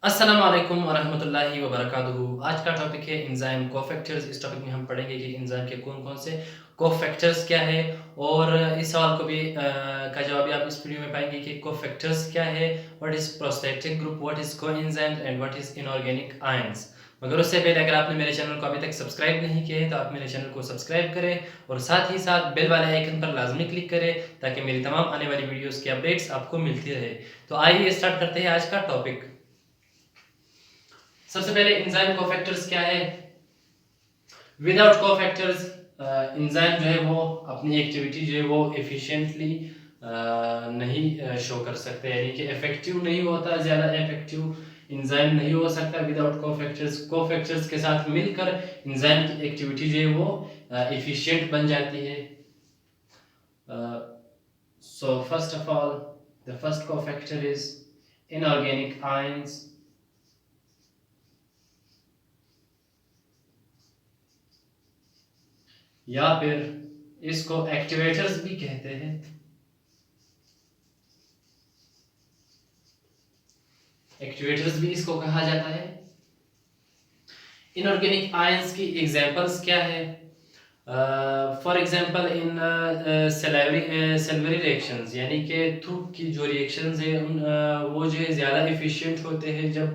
अस्सलाम वालेकुम वरहमतुल्लाहि वबरकातुहू। आज का टॉपिक है एंजाइम कोफैक्टर्स। इस टॉपिक में हम पढ़ेंगे कि एंजाइम के कौन-कौन से कोफैक्टर्स क्या है और इस सवाल को भी का जवाब भी आप इस वीडियो में पाएंगे कि कोफैक्टर्स क्या है, what is prosthetic group, what is coenzymes and what is inorganic ions. मगर उससे पहले अगर आपने मेरे चैनल को अभी तक सब्सक्राइब नहीं किया है तो आप मेरे चैनल को सब्सक्राइब करें और साथ ही साथ बेल वाले आइकन पर लाजमी क्लिक करें ताकि मेरी तमाम आने वाली वीडियोज़ की अपडेट्स आपको मिलती रहे। तो आइए स्टार्ट करते हैं आज का टॉपिक। सबसे पहले एंजाइम कोफैक्टर्स क्या है। विदाउट कोफैक्टर्स एंजाइम जो है वो अपनी एक्टिविटी जो है वो एफिशिएंटली नहीं शो कर सकते, यानी कि इफेक्टिव नहीं होता, ज़्यादा इफेक्टिव एंजाइम नहीं हो सकता विदाउट कोफैक्टर्स। कोफैक्टर्स के साथ मिलकर एंजाइम की एक्टिविटी जो है वो एफिशिएंट बन जाती है। So first of all the first cofactor is inorganic ions, या फिर इसको एक्टिवेटर्स भी कहते हैं। एक्टिवेटर्स भी इसको कहा जाता है। इनऑर्गेनिक आयंस की एग्जांपल्स क्या है? फॉर एग्जांपल इन सेलुलरी रिएक्शंस, यानी कि थूक की जो रिएक्शंस है वो जो है ज़्यादा एफिशिएंट होते हैं जब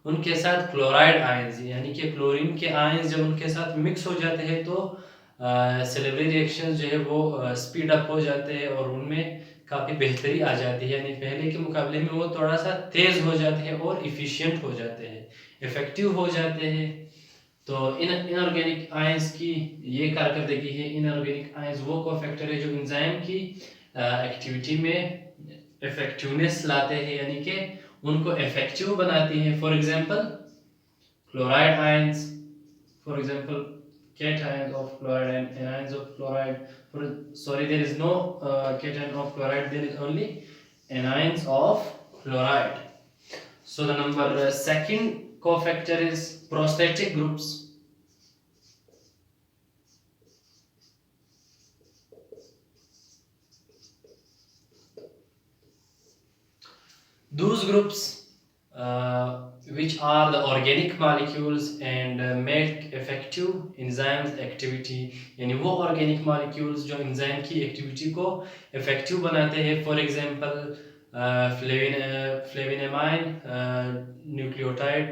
उनके साथ क्लोराइड आयंस यानी कि क्लोरीन के आयंस जब उनके साथ मिक्स हो जाते हैं तो सेलुलरी रिएक्शंस जो है वो स्पीड अप हो जाते हैं और उनमें काफ़ी बेहतरी आ जाती है, यानी पहले के मुकाबले में वो थोड़ा सा तेज़ हो जाते हैं और इफ़िशिएंट हो जाते हैं, इफ़ेक्टिव हो जाते हैं। तो इनऑर्गेनिक आयंस की ये कारकर्दगी है। इनऑर्गेनिक आयंस वो कोफैक्टर है जो एंजाइम की एक्टिविटी में इफेक्टिवनेस लाते हैं, यानी कि उनको इफेक्टिव बनाती है। For example chloride ions, for example cations of chloride and anions of chloride. Sorry, there is no cation of chloride, there is only anions of chloride. So the number second cofactor is prosthetic groups. Those groups which are the organic molecules and make effective enzymes activity, यानी वो organic molecules जो enzyme की activity को effective बनाते हैं। For example फ्लेविनेमाइन, nucleotide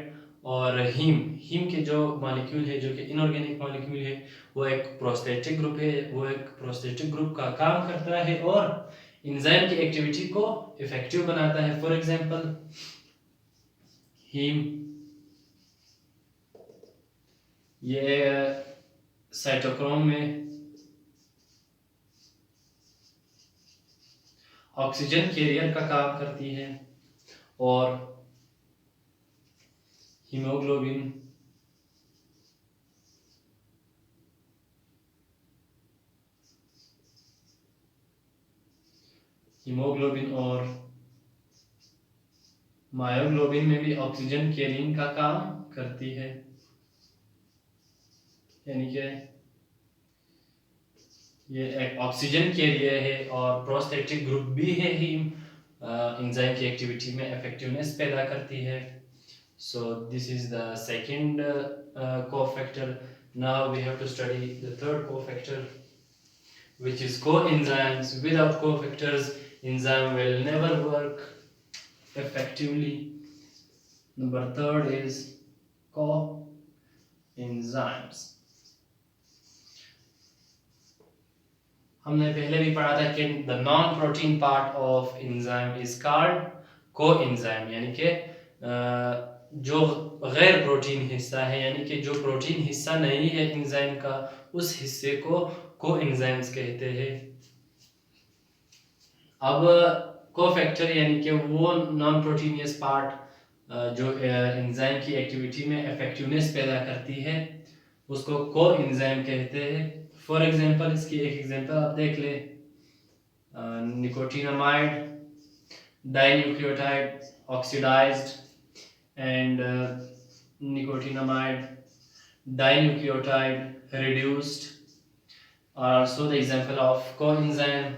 और haem के जो मॉलिक्यूल है जो कि इनऑर्गेनिक मॉलिक्यूल है वो एक प्रोस्थेटिक ग्रुप है। वो एक प्रोस्थेटिक ग्रुप का काम करता है और एंजाइम की एक्टिविटी को इफेक्टिव बनाता है। फॉर एग्जांपल हीम, ये साइटोक्रोम में ऑक्सीजन कैरियर का काम करती है और हीमोग्लोबिन और मायोग्लोबिन में भी ऑक्सीजन कैरिंग का काम करती है, यानी कि ये एक ऑक्सीजन कैरियर है और प्रोस्थेटिक ग्रुप भी है। हीम एंजाइम की एक्टिविटी में इफेक्टिवनेस पैदा करती है। So this is the second cofactor. Now we have to study the third cofactor which is coenzymes. Without cofactors enzyme will never work effectively. Number third is coenzymes. हमने पहले भी पढ़ा था कि the non protein part of enzyme is called coenzyme, यानी कि जो गैर प्रोटीन हिस्सा है, यानी कि जो प्रोटीन हिस्सा नहीं है एंजाइम का, उस हिस्से को कोएंजाइम्स कहते हैं। अब कोफैक्टर यानी कि वो नॉन प्रोटीनियस पार्ट जो एंजाइम की एक्टिविटी में इफेक्टिवनेस पैदा करती है उसको कोएंजाइम कहते हैं। फॉर एग्जांपल इसकी एक एग्जांपल आप देख ले, nicotinamide dinucleotide oxidised and nicotinamide dinucleotide reduced are also the example of coenzyme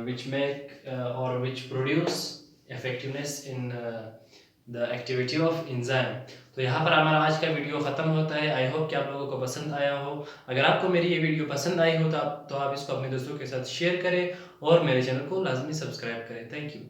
which make or which produce effectiveness in the activity of enzyme. तो यहाँ पर हमारा आज का वीडियो ख़त्म होता है। आई होप कि आप लोगों को पसंद आया हो। अगर आपको मेरी ये वीडियो पसंद आई हो तो आप इसको अपने दोस्तों के साथ शेयर करें और मेरे चैनल को लाजमी सब्सक्राइब करें। Thank you.